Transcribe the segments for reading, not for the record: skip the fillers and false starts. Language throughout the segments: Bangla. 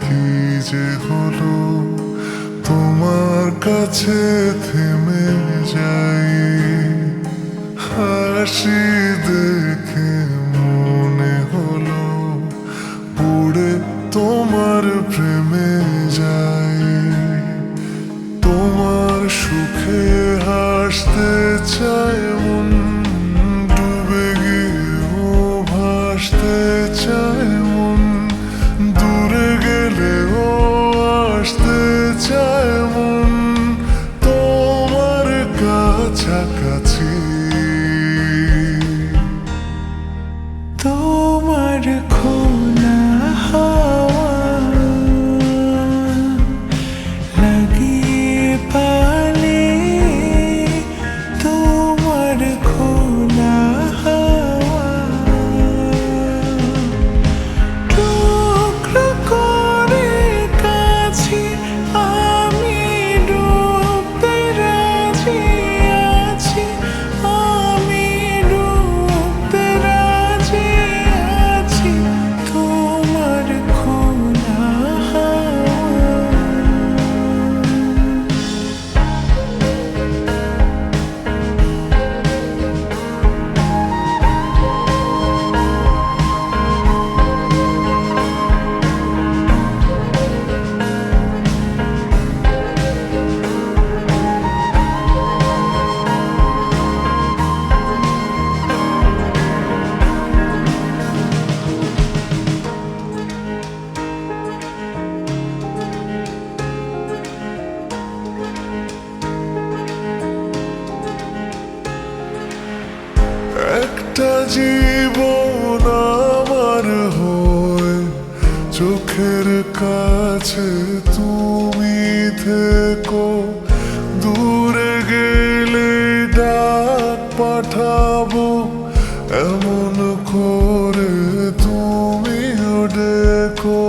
কি যে হলো, তোমার কাছে থেমে যাই। হাসি দেখে মনে হলো পড়ে তোমার প্রেমে যাই। তোমার সুখে হাসতে চায় মন, ডুবে গিয়েও ভাসতে চায় মন। দূরে গেলেও আসতে চায় মন তোমার কাছাকাছি। তোমার খোলা হাওয়া লাগিয়ে পালে, তোমার খোলা হাওয়া টুকরো করে কাছে আমি ডুবতে রাজি আছি। আমি ডুবতে রাজি আছি তোমার খোলা হাওয়া। একটা জীবন আমার হয়, চোখের কাছে তুমি থেকো। দূরে গেলে ডাক পাঠাবো এমন করে তুমিও ডেকো।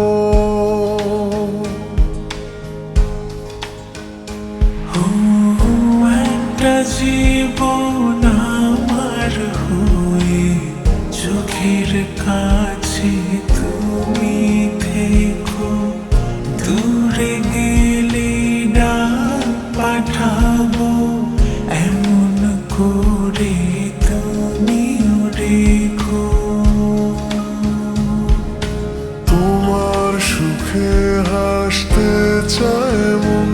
একটা জীবন আমার হয়ে চোখের কাছে তুমি থেকো। দূরে গেলে ডাক পাঠাবো এমন করে তুমিও রেখো। তোমার সুখে হাসতে চায় মন,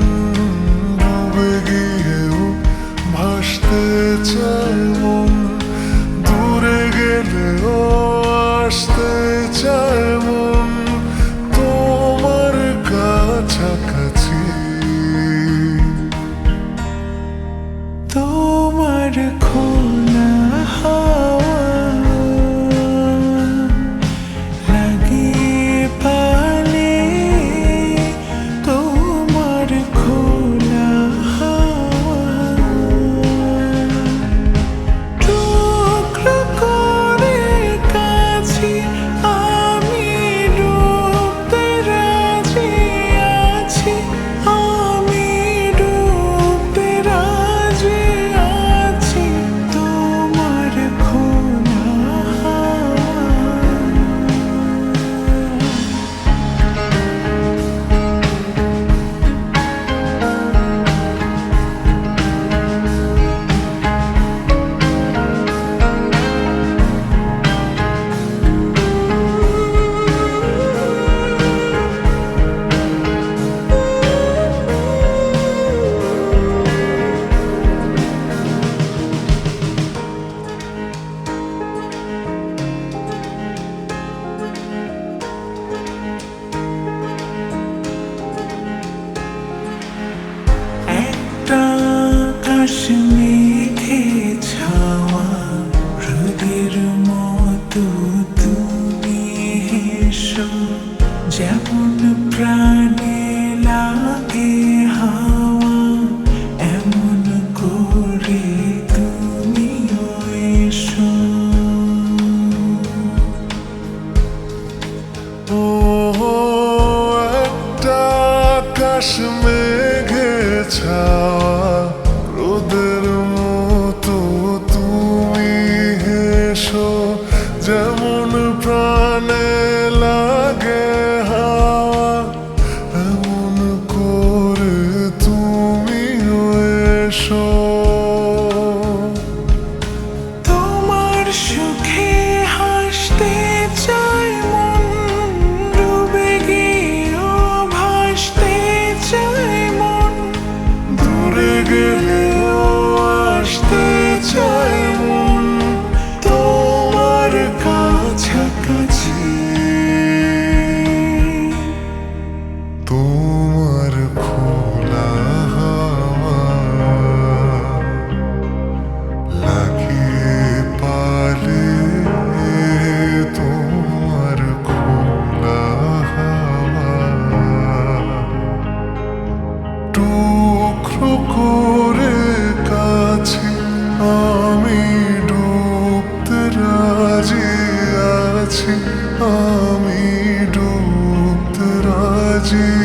ডুবে গিয়েও ভাসতে চায় মন। দূরে গেলেও আসতে চায় মন তোমার কাছাকাছি। তোমার খোলা হাওয়া লাগিয়ে পালে, তোমার খোলা হাওয়া টুকরো করে কাছে আমি ডুবতে রাজি আছি। আমি ডুবতে রাজি আছি তোমার খোলা হাওয়া। একটা আকাশ মেঘে ছাওয়া রোদের মতো তুমি হেসো। যেমন প্রাণে লাগে হাওয়া এমন করে তুমিও এসো। ও একটা আকাশ মেঘে ছাওয়া রোদের মতো তুমি হেসো। যেমন প্রাণে লাগে হাওয়া আমি ডুবতে রাজি।